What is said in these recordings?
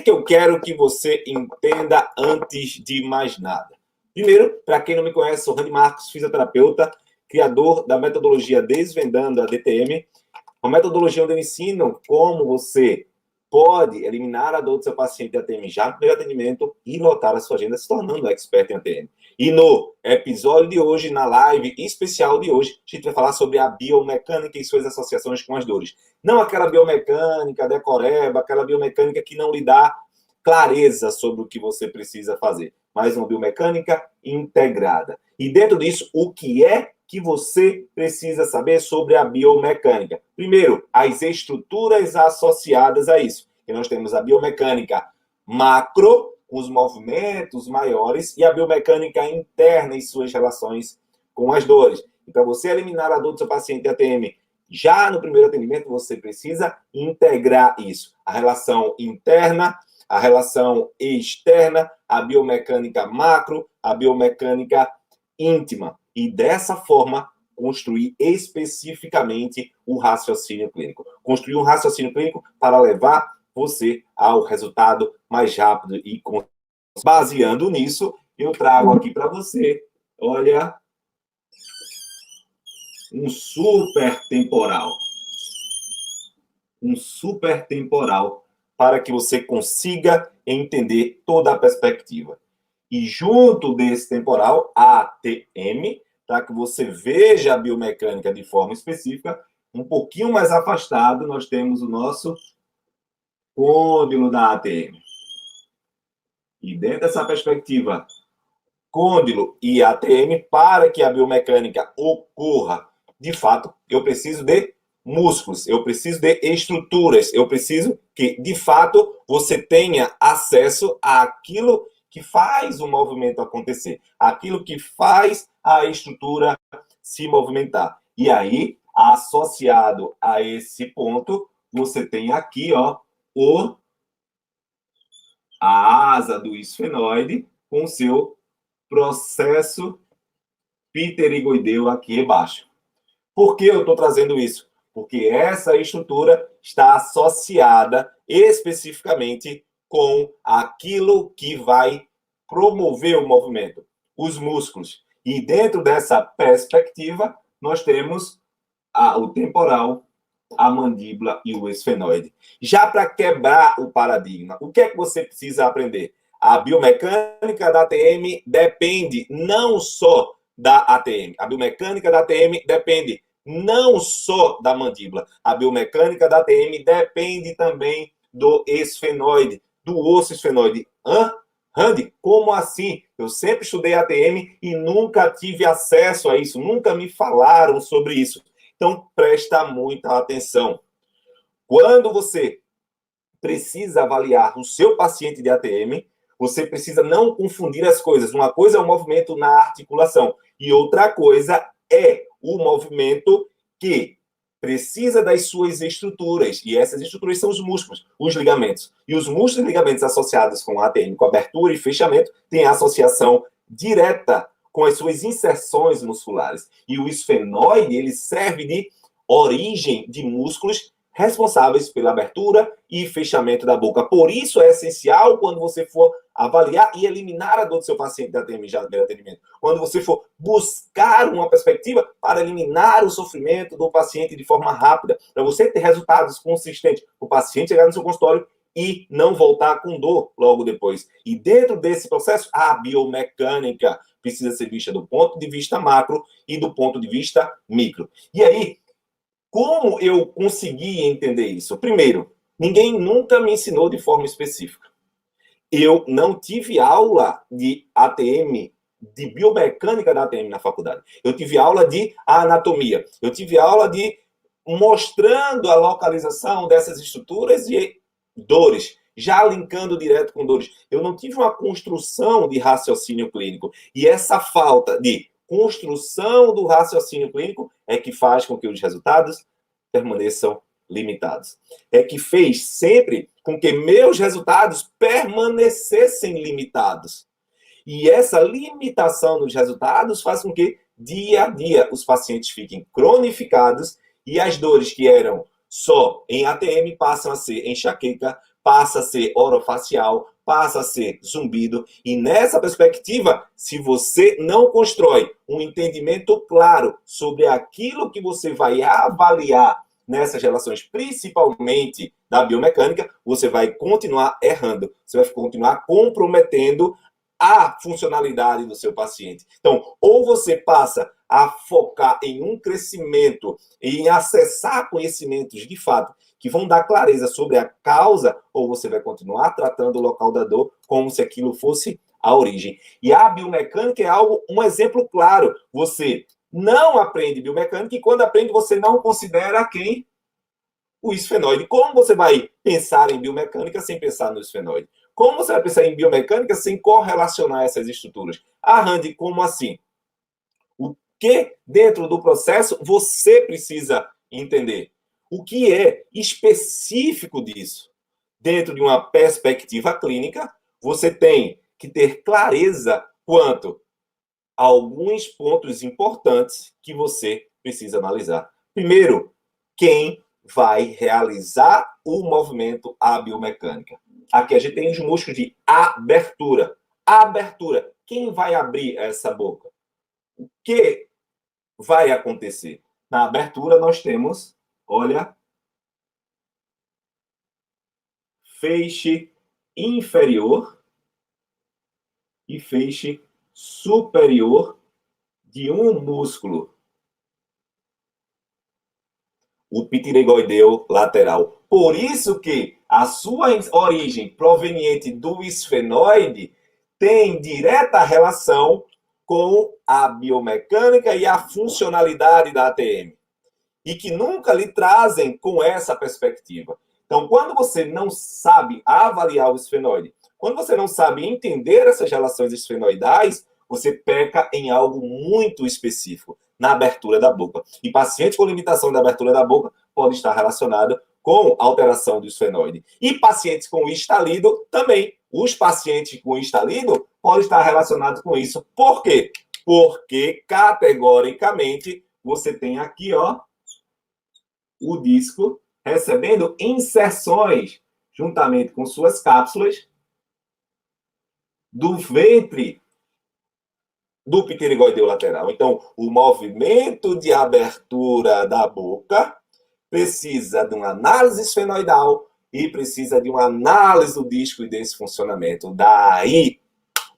que eu quero que você entenda antes de mais nada? Primeiro, para quem não me conhece, sou Randy Marcos, fisioterapeuta, criador da metodologia Desvendando a DTM, uma metodologia onde eu ensino como você pode eliminar a dor do seu paciente de ATM já no primeiro atendimento e lotar a sua agenda se tornando expert em ATM. E no episódio de hoje, na live especial de hoje, a gente vai falar sobre a biomecânica e suas associações com as dores. Não aquela biomecânica decoreba, aquela biomecânica que não lhe dá clareza sobre o que você precisa fazer, mas uma biomecânica integrada. E dentro disso, o que é que você precisa saber sobre a biomecânica? Primeiro, as estruturas associadas a isso. E nós temos a biomecânica macro, com os movimentos maiores, e a biomecânica interna e suas relações com as dores. E para você eliminar a dor do seu paciente de ATM já no primeiro atendimento, você precisa integrar isso. A relação interna, a relação externa, a biomecânica macro, a biomecânica íntima. E dessa forma, construir especificamente o raciocínio clínico. Construir um raciocínio clínico para levar você ao resultado mais rápido e baseando nisso, eu trago aqui para você, olha, um super temporal. Um super temporal para que você consiga entender toda a perspectiva. E junto desse temporal, ATM, para que você veja a biomecânica de forma específica, um pouquinho mais afastado, nós temos o nosso côndilo da ATM. E dentro dessa perspectiva, côndilo e ATM, para que a biomecânica ocorra, de fato, eu preciso de músculos, eu preciso de estruturas, eu preciso que, de fato, você tenha acesso àquilo que faz o movimento acontecer, aquilo que faz a estrutura se movimentar. E aí, associado a esse ponto, você tem aqui, ó, a asa do esfenoide com o seu processo pterigoideu aqui embaixo. Por que eu estou trazendo isso? Porque essa estrutura está associada especificamente com aquilo que vai promover o movimento, os músculos. E dentro dessa perspectiva, nós temos o temporal, a mandíbula e o esfenoide. Já para quebrar o paradigma, o que é que você precisa aprender? A biomecânica da ATM depende não só da ATM. A biomecânica da ATM depende não só da mandíbula. A biomecânica da ATM depende também do esfenoide, do osso esfenoide. Randy, como assim? Eu sempre estudei ATM e nunca tive acesso a isso, nunca me falaram sobre isso. Então, presta muita atenção. Quando você precisa avaliar o seu paciente de ATM, você precisa não confundir as coisas. Uma coisa é o movimento na articulação e outra coisa é o movimento que precisa das suas estruturas. E essas estruturas são os músculos, os ligamentos. E os músculos e ligamentos associados com a ATM, com abertura e fechamento, têm associação direta com as suas inserções musculares. E o esfenoide, ele serve de origem de músculos responsáveis pela abertura e fechamento da boca. Por isso é essencial quando você for avaliar e eliminar a dor do seu paciente da ATM já no primeiro atendimento. Quando você for buscar uma perspectiva para eliminar o sofrimento do paciente de forma rápida, para você ter resultados consistentes, o paciente chegar no seu consultório e não voltar com dor logo depois. E dentro desse processo, a biomecânica precisa ser vista do ponto de vista macro e do ponto de vista micro. E aí, como eu consegui entender isso? Primeiro, ninguém nunca me ensinou de forma específica. Eu não tive aula de ATM, de biomecânica da ATM na faculdade. Eu tive aula de anatomia. Eu tive aula de mostrando a localização dessas estruturas e dores, já linkando direto com dores. Eu não tive uma construção de raciocínio clínico. E essa falta de construção do raciocínio clínico é que faz com que os resultados permaneçam limitados. É que fez sempre com que meus resultados permanecessem limitados. E essa limitação nos resultados faz com que, dia a dia, os pacientes fiquem cronificados e as dores que eram só em ATM passam a ser enxaqueca, passa a ser orofacial, passa a ser zumbido. E nessa perspectiva, se você não constrói um entendimento claro sobre aquilo que você vai avaliar nessas relações, principalmente da biomecânica, você vai continuar errando, você vai continuar comprometendo a funcionalidade do seu paciente. Então, ou você passa a focar em um crescimento e em acessar conhecimentos de fato que vão dar clareza sobre a causa, ou você vai continuar tratando o local da dor como se aquilo fosse a origem. E a biomecânica é algo, um exemplo claro. Você não aprende biomecânica e quando aprende você não considera quem? O esfenoide. Como você vai pensar em biomecânica sem pensar no esfenoide? Como você vai pensar em biomecânica sem correlacionar essas estruturas? Ah, Randy, como assim? O que dentro do processo você precisa entender? O que é específico disso? Dentro de uma perspectiva clínica, você tem que ter clareza quanto a alguns pontos importantes que você precisa analisar. Primeiro, quem vai realizar o movimento à biomecânica? Aqui a gente tem os músculos de abertura. Abertura. Quem vai abrir essa boca? O que vai acontecer? Na abertura nós temos, olha, feixe inferior e feixe superior de um músculo, o pitiregoideu lateral. Por isso que a sua origem proveniente do esfenoide tem direta relação com a biomecânica e a funcionalidade da ATM. E que nunca lhe trazem com essa perspectiva. Então, quando você não sabe avaliar o esfenoide, quando você não sabe entender essas relações esfenoidais, você peca em algo muito específico, na abertura da boca. E paciente com limitação da abertura da boca pode estar relacionado com alteração do esfenoide. E pacientes com estalido também. Os pacientes com estalido podem estar relacionados com isso. Por quê? Porque, categoricamente, você tem aqui, ó, o disco recebendo inserções juntamente com suas cápsulas do ventre do pterigoideu lateral. Então, o movimento de abertura da boca precisa de uma análise esfenoidal e precisa de uma análise do disco e desse funcionamento. Daí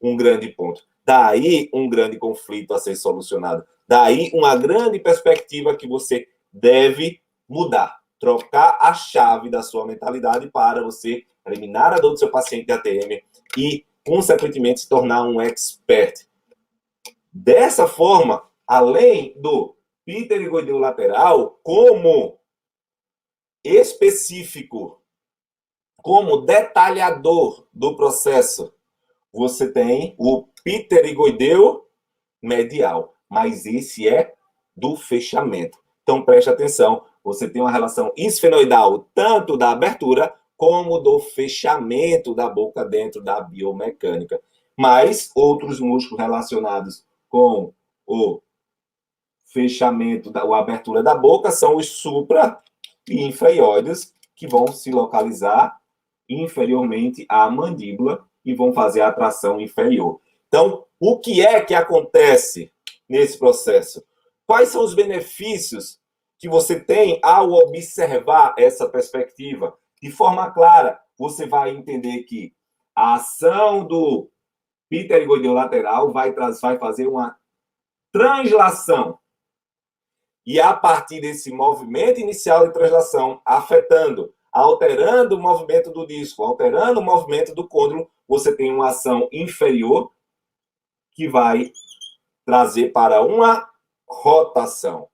um grande ponto. Daí um grande conflito a ser solucionado. Daí uma grande perspectiva que você deve mudar. Trocar a chave da sua mentalidade para você eliminar a dor do seu paciente de ATM e, consequentemente, se tornar um expert. Dessa forma, além do pterigoideu lateral como específico, como detalhador do processo, você tem o pterigoideu medial, mas esse é do fechamento. Então preste atenção, você tem uma relação esfenoidal tanto da abertura como do fechamento da boca dentro da biomecânica. Mas outros músculos relacionados com o fechamento, a abertura da boca são os supra e infraioides, que vão se localizar inferiormente à mandíbula e vão fazer a atração inferior. Então, o que é que acontece nesse processo? Quais são os benefícios que você tem ao observar essa perspectiva? De forma clara, você vai entender que a ação do pterigoideu lateral vai fazer uma translação. E a partir desse movimento inicial de translação, afetando, alterando o movimento do disco, alterando o movimento do côndilo, você tem uma ação inferior que vai trazer para uma rotação.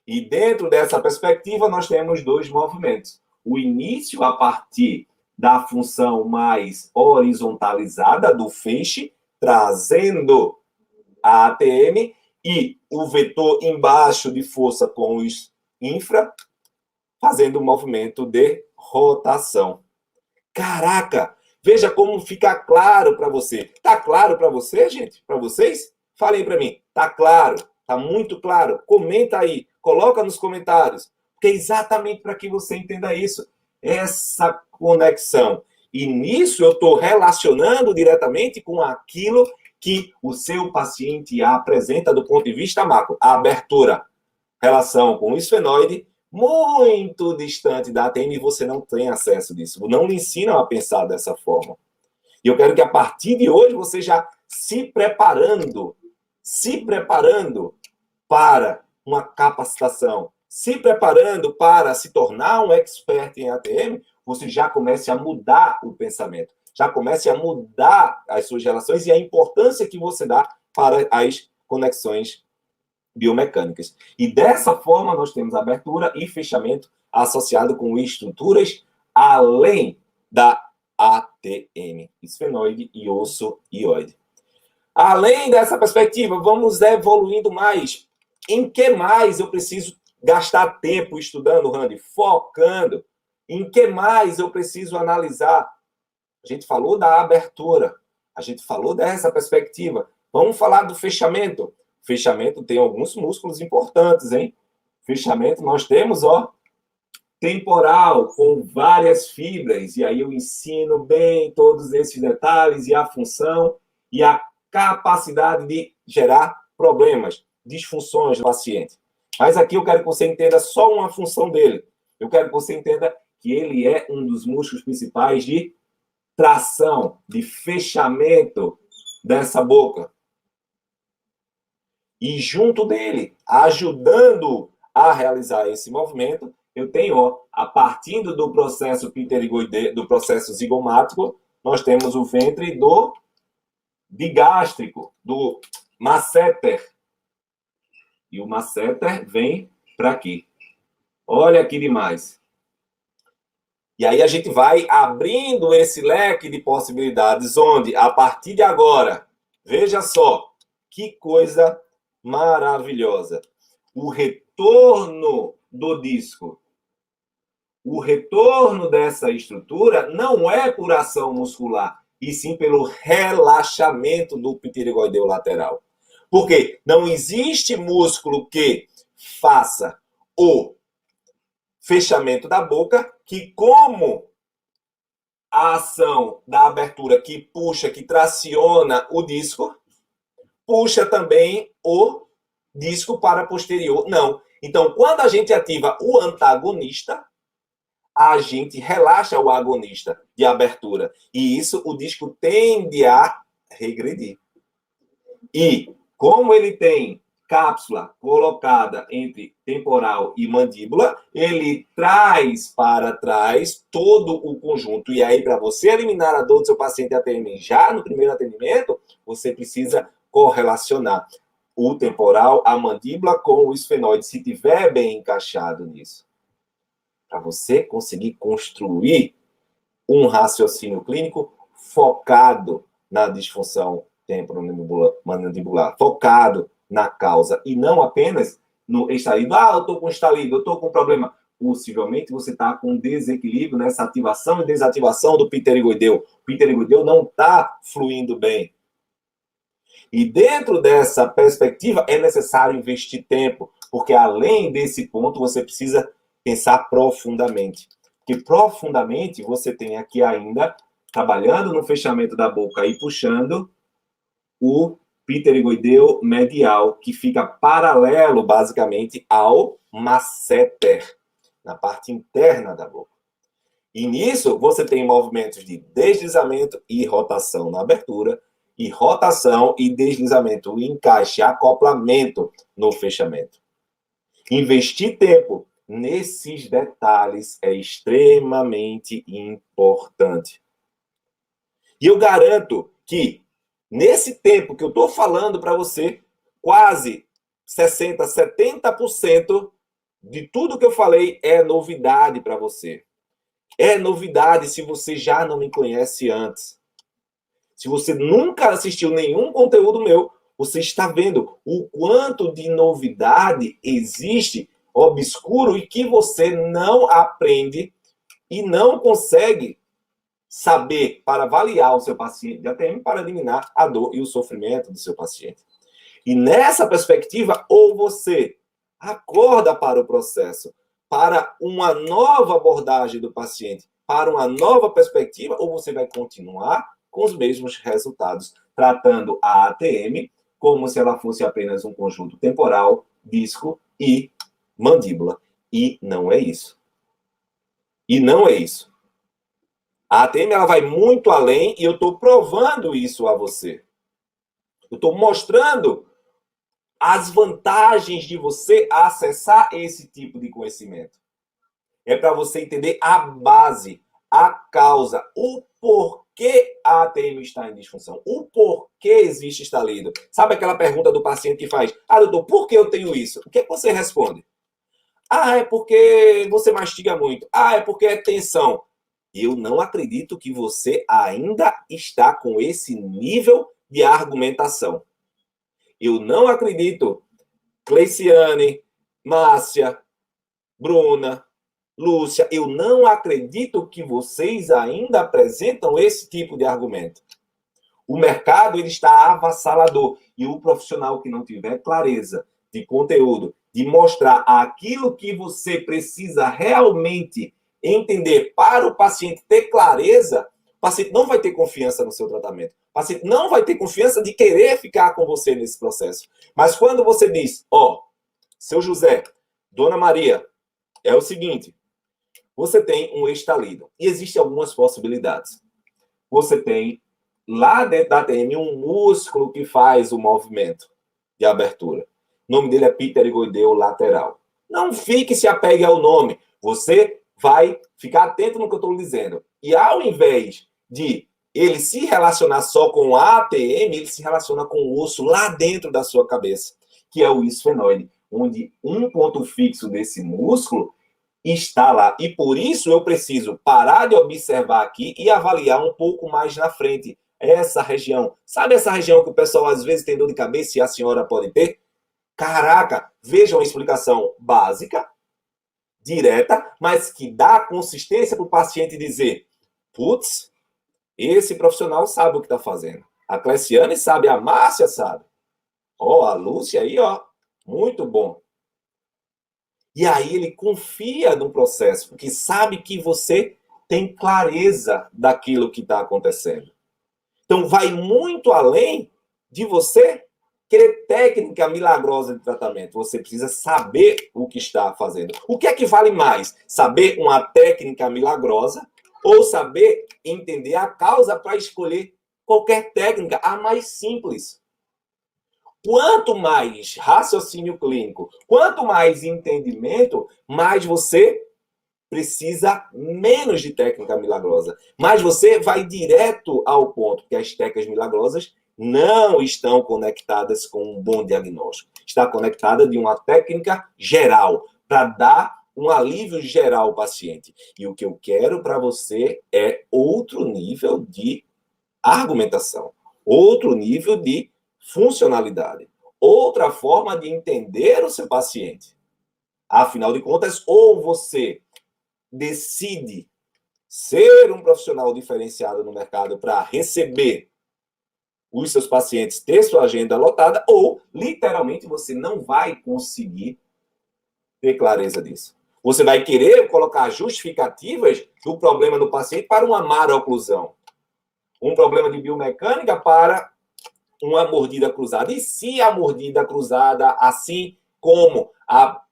E dentro dessa perspectiva, nós temos dois movimentos. O início a partir da função mais horizontalizada do feixe, trazendo a ATM, e o vetor embaixo de força com os infra, fazendo o movimento de rotação. Caraca! Veja como fica claro para você. Tá claro para você, gente? Para vocês? Falem para mim. Tá claro? Tá muito claro? Comenta aí. Coloca nos comentários. Porque é exatamente para que você entenda isso. essa conexão. E nisso eu estou relacionando diretamente com aquilo que o seu paciente apresenta do ponto de vista macro. A abertura, relação com o esfenoide, muito distante da ATM, e você não tem acesso disso. Não lhe ensinam a pensar dessa forma. E eu quero que a partir de hoje você já se preparando para uma capacitação, se preparando para se tornar um expert em ATM, você já comece a mudar o pensamento, já comece a mudar as suas relações e a importância que você dá para as conexões biomecânicas. E dessa forma nós temos abertura e fechamento associado com estruturas além da ATM, esfenoide e osso ióide. Além dessa perspectiva, vamos evoluindo mais. Em que mais eu preciso gastar tempo estudando, Randy? Focando. Em que mais eu preciso analisar? A gente falou da abertura. A gente falou dessa perspectiva. Vamos falar do fechamento. Fechamento tem alguns músculos importantes, hein? Fechamento nós temos, ó, temporal, com várias fibras. E aí eu ensino bem todos esses detalhes e a função e a capacidade de gerar problemas, disfunções do paciente. Mas aqui eu quero que você entenda só uma função dele. Eu quero que você entenda que ele é um dos músculos principais de tração, de fechamento dessa boca. E junto dele, ajudando a realizar esse movimento, eu tenho, ó, a partir do processo pterigoide, do processo zigomático, nós temos o ventre do digástrico, do masseter. E o masseter vem para aqui. Olha que demais. E aí a gente vai abrindo esse leque de possibilidades, onde, a partir de agora, veja só, que coisa maravilhosa. O retorno do disco, o retorno dessa estrutura não é por ação muscular, e sim pelo relaxamento do pterigoideu lateral. Porque não existe músculo que faça o fechamento da boca que, como a ação da abertura que puxa, que traciona o disco, puxa também o disco para posterior. Não. Então, quando a gente ativa o antagonista, a gente relaxa o agonista de abertura. E isso, o disco tende a regredir. E, como ele tem cápsula colocada entre temporal e mandíbula, ele traz para trás todo o conjunto. E aí, para você eliminar a dor do seu paciente ATM já no primeiro atendimento, você precisa correlacionar o temporal, a mandíbula com o esfenoide, se tiver bem encaixado nisso. Para você conseguir construir um raciocínio clínico focado na disfunção temporomandibular, focado na causa, e não apenas no estalido. Ah, eu estou com estalido, eu estou com problema. Possivelmente você está com desequilíbrio nessa ativação e desativação do pterigoideu. O pterigoideu não está fluindo bem. E dentro dessa perspectiva é necessário investir tempo, porque além desse ponto você precisa pensar profundamente. Porque profundamente você tem aqui ainda, trabalhando no fechamento da boca e puxando o pterigoideu medial, que fica paralelo, basicamente, ao masseter, na parte interna da boca. E nisso, você tem movimentos de deslizamento e rotação na abertura, e rotação e deslizamento, o encaixe, acoplamento no fechamento. Investir tempo nesses detalhes é extremamente importante. E eu garanto que, nesse tempo que eu estou falando para você, quase 60%, 70% de tudo que eu falei é novidade para você. É novidade se você já não me conhece antes. Se você nunca assistiu nenhum conteúdo meu, você está vendo o quanto de novidade existe obscuro e que você não aprende e não consegue saber para avaliar o seu paciente de ATM, para eliminar a dor e o sofrimento do seu paciente. E nessa perspectiva, ou você acorda para o processo, para uma nova abordagem do paciente, para uma nova perspectiva, ou você vai continuar com os mesmos resultados, tratando a ATM como se ela fosse apenas um conjunto temporal, disco e mandíbula. E não é isso. E não é isso. A ATM ela vai muito além e eu estou provando isso a você. Eu estou mostrando as vantagens de você acessar esse tipo de conhecimento. É para você entender a base, a causa, o porquê a ATM está em disfunção, o porquê existe estalido. Sabe aquela pergunta do paciente que faz: ah, doutor, por que eu tenho isso? O que você responde? Ah, é porque você mastiga muito. Ah, é porque é tensão. Eu não acredito que você ainda está com esse nível de argumentação. Eu não acredito, Cleiciane, Márcia, Bruna, Lúcia, eu não acredito que vocês ainda apresentam esse tipo de argumento. O mercado ele está avassalador e o profissional que não tiver clareza de conteúdo, de mostrar aquilo que você precisa realmente entender para o paciente ter clareza, o paciente não vai ter confiança no seu tratamento. O paciente não vai ter confiança de querer ficar com você nesse processo. Mas quando você diz, ó, seu José, Dona Maria, é o seguinte, você tem um estalido e existem algumas possibilidades. Você tem lá dentro da ATM um músculo que faz o movimento de abertura. O nome dele é pterigoideu lateral. Não fique se apegue ao nome. Você vai ficar atento no que eu estou dizendo. E ao invés de ele se relacionar só com a ATM, ele se relaciona com o osso lá dentro da sua cabeça, que é o isfenoide, onde um ponto fixo desse músculo está lá. E por isso eu preciso parar de observar aqui e avaliar um pouco mais na frente essa região. Sabe essa região que o pessoal às vezes tem dor de cabeça e a senhora pode ter? Caraca, veja uma explicação básica, direta, mas que dá consistência para o paciente dizer: putz, esse profissional sabe o que está fazendo. A Cleciane sabe, a Márcia sabe. Ó, a Lúcia aí, ó, muito bom. E aí ele confia no processo, porque sabe que você tem clareza daquilo que está acontecendo. Então vai muito além de você querer técnica milagrosa de tratamento. Você precisa saber o que está fazendo. O que é que vale mais? Saber uma técnica milagrosa ou saber entender a causa para escolher qualquer técnica, a mais simples? Quanto mais raciocínio clínico, quanto mais entendimento, mais você precisa menos de técnica milagrosa. Mas você vai direto ao ponto, que as técnicas milagrosas não estão conectadas com um bom diagnóstico. Está conectada de uma técnica geral, para dar um alívio geral ao paciente. E o que eu quero para você é outro nível de argumentação, outro nível de funcionalidade, outra forma de entender o seu paciente. Afinal de contas, ou você decide ser um profissional diferenciado no mercado para receber os seus pacientes, ter sua agenda lotada, ou literalmente você não vai conseguir ter clareza disso. Você vai querer colocar justificativas do problema do paciente para uma maroclusão, um problema de biomecânica para uma mordida cruzada. E se a mordida cruzada, assim como a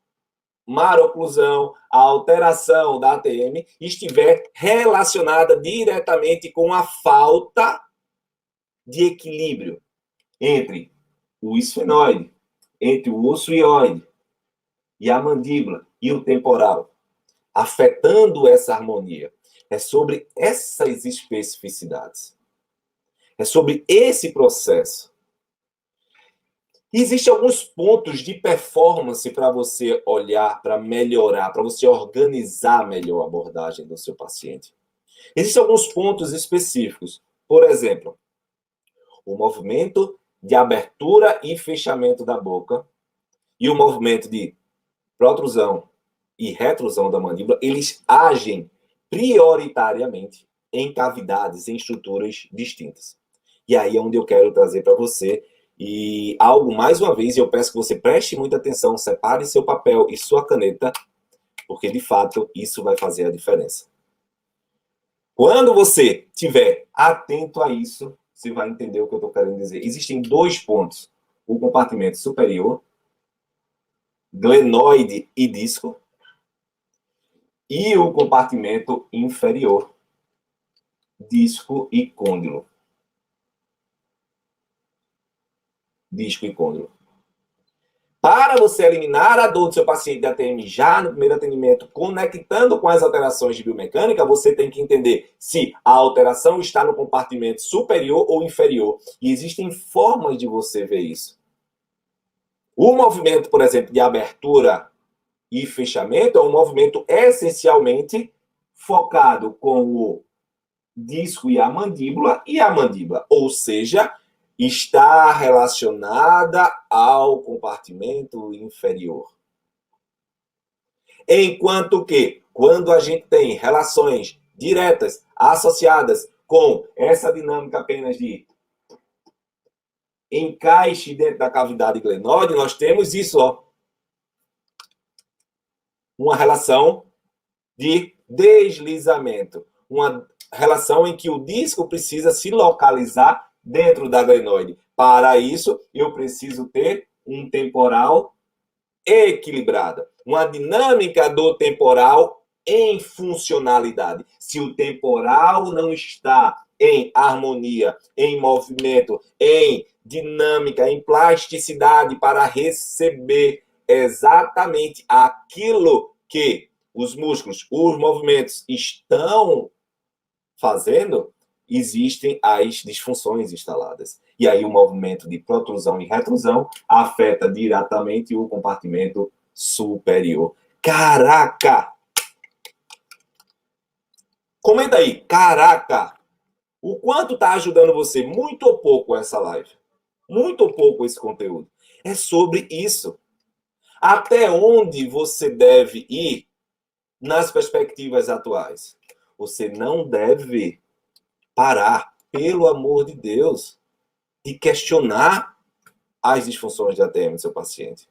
maroclusão, a alteração da ATM, estiver relacionada diretamente com a falta de equilíbrio entre o esfenoide, entre o osso ióide e a mandíbula e o temporal, afetando essa harmonia. É sobre essas especificidades. É sobre esse processo. Existem alguns pontos de performance para você olhar, para melhorar, para você organizar melhor a abordagem do seu paciente. Existem alguns pontos específicos. Por exemplo, o movimento de abertura e fechamento da boca e o movimento de protrusão e retrusão da mandíbula, eles agem prioritariamente em cavidades, em estruturas distintas. E aí é onde eu quero trazer para você e algo, mais uma vez, eu peço que você preste muita atenção, separe seu papel e sua caneta, porque, de fato, isso vai fazer a diferença. Quando você estiver atento a isso, você vai entender o que eu estou querendo dizer. Existem 2 pontos. O compartimento superior, glenoide e disco, e o compartimento inferior, disco e côndilo. Disco e côndilo. Para você eliminar a dor do seu paciente de ATM já no primeiro atendimento, conectando com as alterações de biomecânica, você tem que entender se a alteração está no compartimento superior ou inferior. E existem formas de você ver isso. O movimento, por exemplo, de abertura e fechamento é um movimento essencialmente focado com o disco e a mandíbula, ou seja, está relacionada ao compartimento inferior. Enquanto que, quando a gente tem relações diretas associadas com essa dinâmica apenas de encaixe dentro da cavidade glenoide, nós temos isso, ó, uma relação de deslizamento, uma relação em que o disco precisa se localizar dentro da glenoide. Para isso, eu preciso ter um temporal equilibrado, uma dinâmica do temporal em funcionalidade. Se o temporal não está em harmonia, em movimento, em dinâmica, em plasticidade para receber exatamente aquilo que os músculos, os movimentos estão fazendo, existem as disfunções instaladas. E aí o movimento de protrusão e retrusão afeta diretamente o compartimento superior. Caraca! Comenta aí, caraca! O quanto está ajudando você? Muito ou pouco essa live? Muito ou pouco esse conteúdo? É sobre isso. Até onde você deve ir nas perspectivas atuais? Você não deve parar, pelo amor de Deus, de questionar as disfunções de ATM do seu paciente.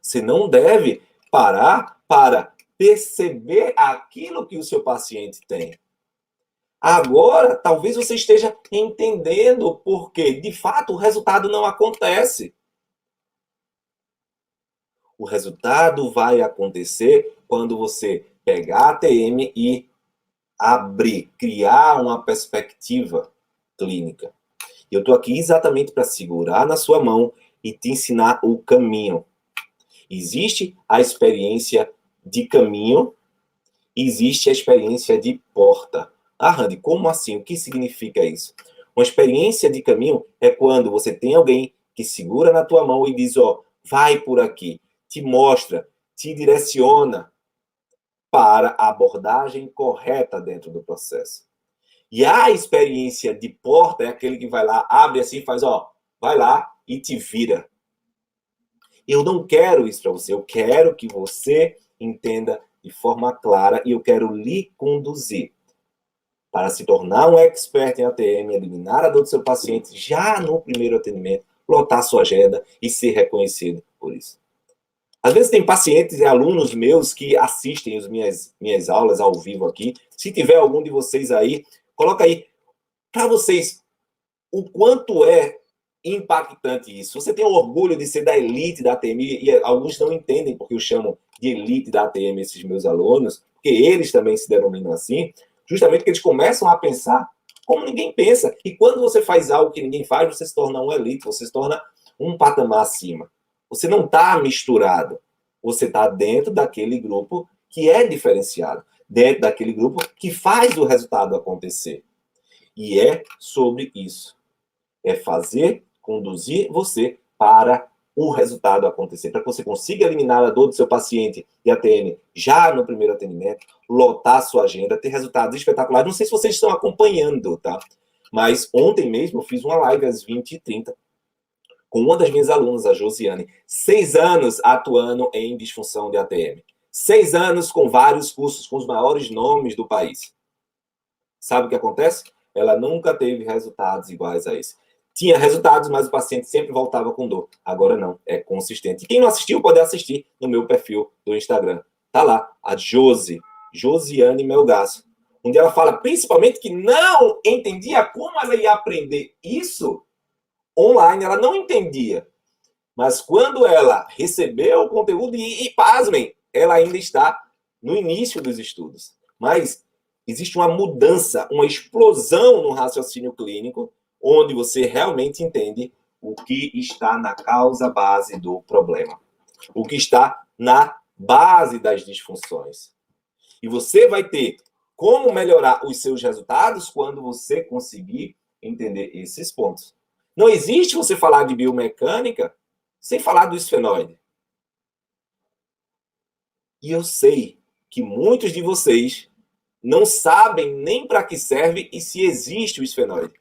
Você não deve parar para perceber aquilo que o seu paciente tem. Agora, talvez você esteja entendendo porque, de fato, o resultado não acontece. O resultado vai acontecer quando você pegar a ATM e abrir, criar uma perspectiva clínica. Eu estou aqui exatamente para segurar na sua mão e te ensinar o caminho. Existe a experiência de caminho, existe a experiência de porta. Ah, Randy, como assim? O que significa isso? Uma experiência de caminho é quando você tem alguém que segura na tua mão e diz, ó, vai por aqui, te mostra, te direciona para a abordagem correta dentro do processo. E a experiência de porta é aquele que vai lá, abre assim, faz, ó, vai lá e te vira. Eu não quero isso para você, eu quero que você entenda de forma clara e eu quero lhe conduzir para se tornar um expert em ATM, eliminar a dor do seu paciente já no primeiro atendimento, lotar sua agenda e ser reconhecido por isso. Às vezes tem pacientes e alunos meus que assistem as minhas aulas ao vivo aqui. Se tiver algum de vocês aí, coloca aí para vocês o quanto é impactante isso. Você tem o orgulho de ser da elite da ATM, e alguns não entendem porque eu chamo de elite da ATM esses meus alunos, porque eles também se denominam assim, justamente porque eles começam a pensar como ninguém pensa. E quando você faz algo que ninguém faz, você se torna um elite, você se torna um patamar acima. Você não está misturado. Você está dentro daquele grupo que é diferenciado, dentro daquele grupo que faz o resultado acontecer. E é sobre isso. É fazer, conduzir você para o resultado acontecer. Para que você consiga eliminar a dor do seu paciente e ATM já no primeiro atendimento, lotar a sua agenda, ter resultados espetaculares. Não sei se vocês estão acompanhando, tá? Mas ontem mesmo eu fiz uma live às 20h30 com uma das minhas alunas, a Josiane. 6 anos atuando em disfunção de ATM. 6 anos com vários cursos com os maiores nomes do país. Sabe o que acontece? Ela nunca teve resultados iguais a esse. Tinha resultados, mas o paciente sempre voltava com dor. Agora não, é consistente. E quem não assistiu pode assistir no meu perfil do Instagram. Tá lá, a Josiane Melgaço, onde ela fala principalmente que não entendia como ela ia aprender isso online, ela não entendia. Mas quando ela recebeu o conteúdo, pasmem, ela ainda está no início dos estudos. Mas existe uma mudança, uma explosão no raciocínio clínico, onde você realmente entende o que está na causa base do problema, o que está na base das disfunções. E você vai ter como melhorar os seus resultados quando você conseguir entender esses pontos. Não existe você falar de biomecânica sem falar do esfenoide. E eu sei que muitos de vocês não sabem nem para que serve e se existe o esfenoide.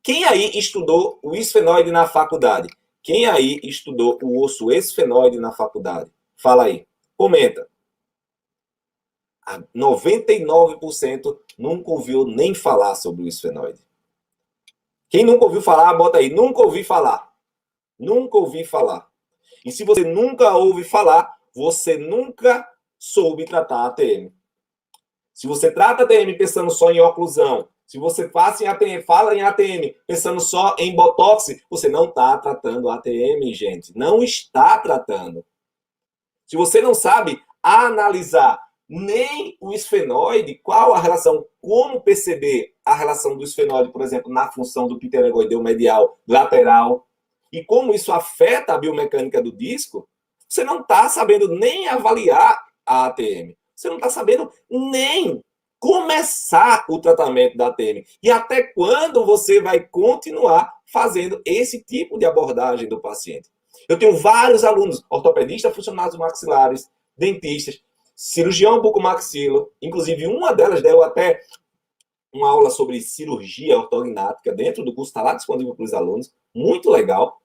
Quem aí estudou o esfenoide na faculdade? Quem aí estudou o osso esfenoide na faculdade? Fala aí, comenta. 99% nunca ouviu nem falar sobre o esfenoide. Quem nunca ouviu falar, bota aí, nunca ouvi falar. Nunca ouvi falar. E se você nunca ouve falar, você nunca soube tratar a ATM. Se você trata a ATM pensando só em oclusão, se você fala em ATM pensando só em botox, você não está tratando a ATM, gente. Não está tratando. Se você não sabe analisar nem o esfenoide, qual a relação, como perceber a relação do esfenoide, por exemplo, na função do pteregoideu medial lateral, e como isso afeta a biomecânica do disco, você não está sabendo nem avaliar a ATM. Você não está sabendo nem começar o tratamento da ATM. E até quando você vai continuar fazendo esse tipo de abordagem do paciente. Eu tenho vários alunos, ortopedistas, funcionários maxilares, dentistas, cirurgião bucomaxilo, inclusive uma delas deu até uma aula sobre cirurgia ortognática dentro do curso, está lá disponível para os alunos, muito legal.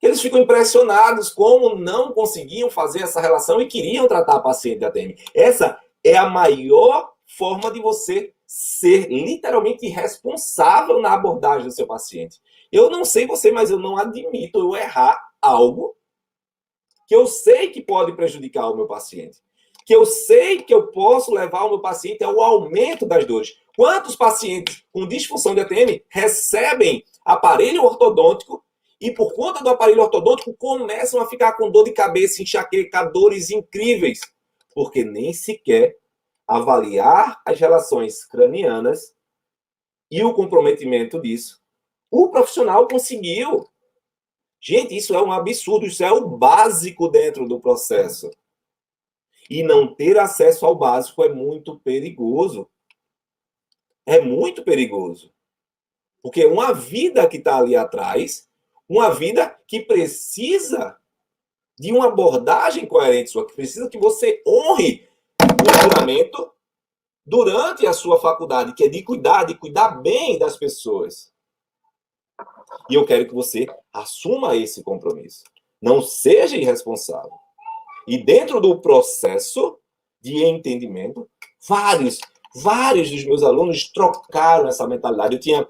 Eles ficam impressionados como não conseguiam fazer essa relação e queriam tratar a paciente de ATM. Essa é a maior forma de você ser literalmente responsável na abordagem do seu paciente. Eu não sei você, mas eu não admito eu errar algo que eu sei que pode prejudicar o meu paciente. Que eu sei que eu posso levar o meu paciente ao aumento das dores. Quantos pacientes com disfunção de ATM recebem aparelho ortodôntico e por conta do aparelho ortodôntico começam a ficar com dor de cabeça, enxaqueca, dores incríveis? Porque nem sequer avaliar as relações cranianas e o comprometimento disso, o profissional conseguiu. Gente, isso é um absurdo, isso é o básico dentro do processo. E não ter acesso ao básico é muito perigoso. É muito perigoso. Porque uma vida que está ali atrás, uma vida que precisa de uma abordagem coerente sua, que precisa que você honre o juramento durante a sua faculdade, que é de cuidar bem das pessoas. E eu quero que você assuma esse compromisso. Não seja irresponsável. E dentro do processo de entendimento, vários dos meus alunos trocaram essa mentalidade. Eu tinha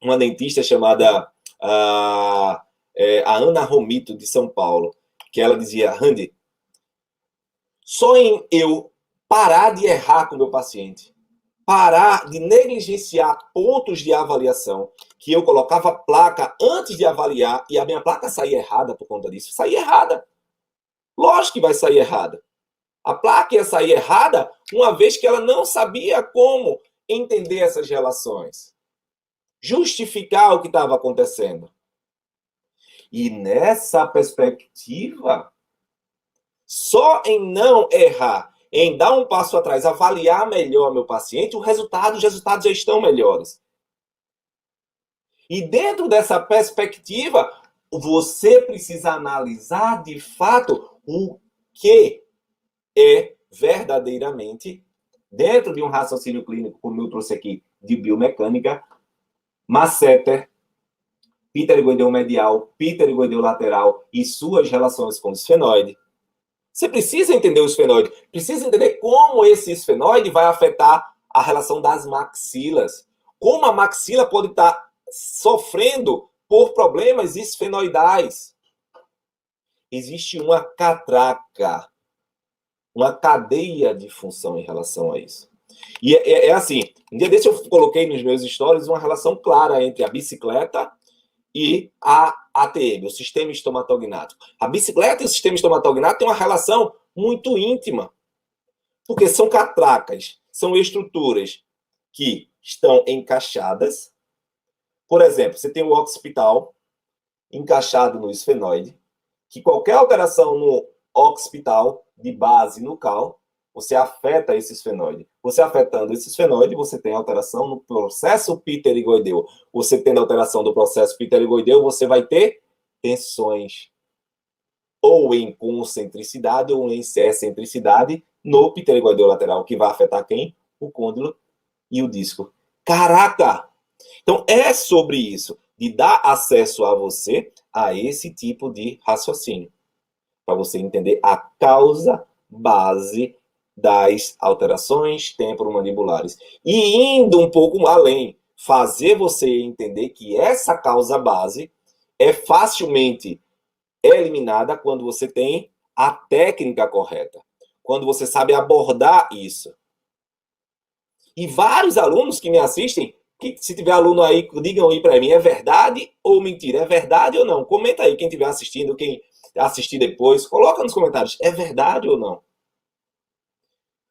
uma dentista chamada a Ana Romito, de São Paulo, que ela dizia, Randy, só em eu parar de errar com o meu paciente, parar de negligenciar pontos de avaliação, que eu colocava placa antes de avaliar e a minha placa saía errada por conta disso. Saía errada. Lógico que vai sair errada. A placa ia sair errada uma vez que ela não sabia como entender essas relações. Justificar o que estava acontecendo. E nessa perspectiva, só em não errar, em dar um passo atrás, avaliar melhor meu paciente, os resultados já estão melhores. E dentro dessa perspectiva, você precisa analisar de fato o que é verdadeiramente, dentro de um raciocínio clínico, como eu trouxe aqui, de biomecânica, masseter, pteregoideu medial, pteregoideu lateral e suas relações com o esfenoide. Você precisa entender o esfenoide, precisa entender como esse esfenoide vai afetar a relação das maxilas. Como a maxila pode estar sofrendo por problemas esfenoidais. Existe uma catraca uma cadeia de função em relação a isso. E é assim, um dia desse eu coloquei nos meus stories uma relação clara entre a bicicleta e a ATM, o sistema estomatognático. A bicicleta e o sistema estomatognático têm uma relação muito íntima, porque são catracas, são estruturas que estão encaixadas. Por exemplo, você tem o occipital encaixado no esfenoide, que qualquer alteração no occipital, de base nucal, você afeta esse esfenoide. Você afetando esse esfenoide, você tem alteração no processo pterigoideu. Você tendo alteração do processo pterigoideu, você vai ter tensões ou em concentricidade ou em excentricidade no pterigoideu lateral, que vai afetar quem? O côndilo e o disco. Caraca! Então, é sobre isso, de dar acesso a você a esse tipo de raciocínio, para você entender a causa base das alterações temporomandibulares. E indo um pouco além, fazer você entender que essa causa base é facilmente eliminada quando você tem a técnica correta, quando você sabe abordar isso. E vários alunos que me assistem, que se tiver aluno aí, digam aí para mim, é verdade ou mentira? É verdade ou não? Comenta aí, quem estiver assistindo, quem assistir depois, coloca nos comentários, é verdade ou não?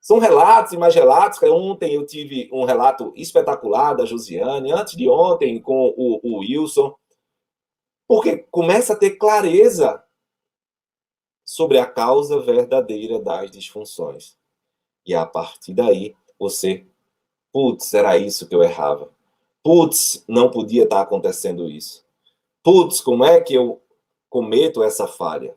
São relatos e mais relatos. Ontem eu tive um relato espetacular da Josiane, antes de ontem com o Wilson, porque começa a ter clareza sobre a causa verdadeira das disfunções. E a partir daí, você, putz, era isso que eu errava. Putz, não podia estar acontecendo isso. Putz, como é que eu cometo essa falha?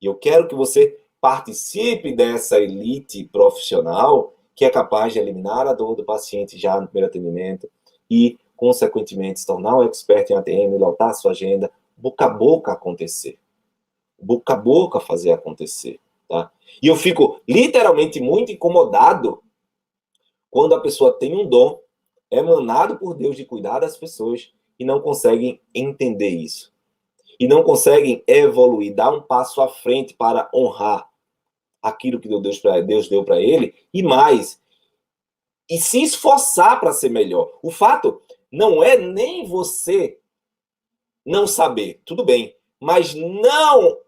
E eu quero que você participe dessa elite profissional que é capaz de eliminar a dor do paciente já no primeiro atendimento e, consequentemente, se tornar um expert em ATM, lotar a sua agenda, boca a boca acontecer. Boca a boca fazer acontecer. Tá? E eu fico literalmente muito incomodado quando a pessoa tem um dom emanado por Deus de cuidar das pessoas e não conseguem entender isso. E não conseguem evoluir, dar um passo à frente para honrar aquilo que Deus deu para ele, e mais, e se esforçar para ser melhor. O fato não é nem você não saber, tudo bem, mas não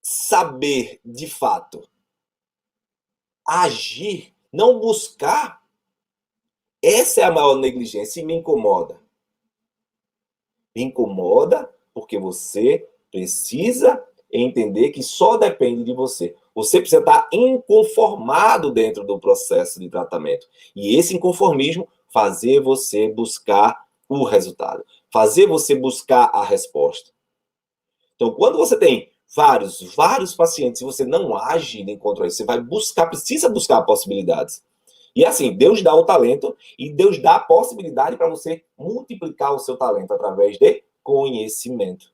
saber de fato, agir, não buscar, essa é a maior negligência e me incomoda. Me incomoda porque você precisa entender que só depende de você. Você precisa estar inconformado dentro do processo de tratamento. E esse inconformismo fazer você buscar o resultado. Fazer você buscar a resposta. Então, quando você tem vários pacientes e você não age de encontro a isso, você vai buscar, precisa buscar possibilidades. E assim, Deus dá o talento e Deus dá a possibilidade para você multiplicar o seu talento através de conhecimento.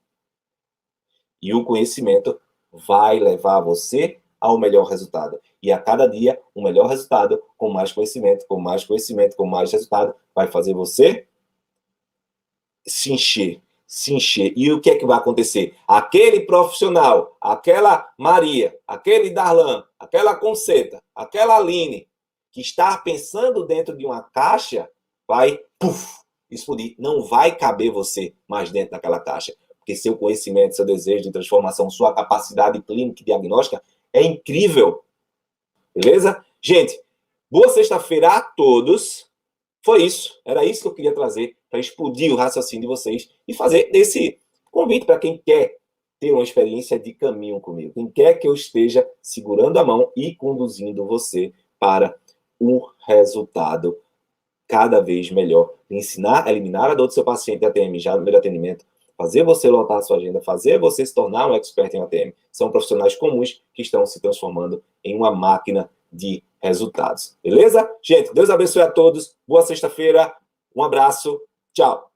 E o conhecimento vai levar você ao melhor resultado. E a cada dia, um melhor resultado, com mais conhecimento, com mais conhecimento, com mais resultado, vai fazer você se encher, se encher. E o que é que vai acontecer? Aquele profissional, aquela Maria, aquele Darlan, aquela Conceta, aquela Aline, que está pensando dentro de uma caixa, vai explodir. Não vai caber você mais dentro daquela caixa. Porque seu conhecimento, seu desejo de transformação, sua capacidade clínica e diagnóstica é incrível. Beleza? Gente, boa sexta-feira a todos. Foi isso. Era isso que eu queria trazer para explodir o raciocínio de vocês e fazer esse convite para quem quer ter uma experiência de caminho comigo. Quem quer que eu esteja segurando a mão e conduzindo você para um resultado cada vez melhor. Ensinar a eliminar a dor do seu paciente ATM já no primeiro atendimento, fazer você lotar a sua agenda, fazer você se tornar um expert em ATM. São profissionais comuns que estão se transformando em uma máquina de resultados. Beleza? Gente, Deus abençoe a todos. Boa sexta-feira. Um abraço. Tchau.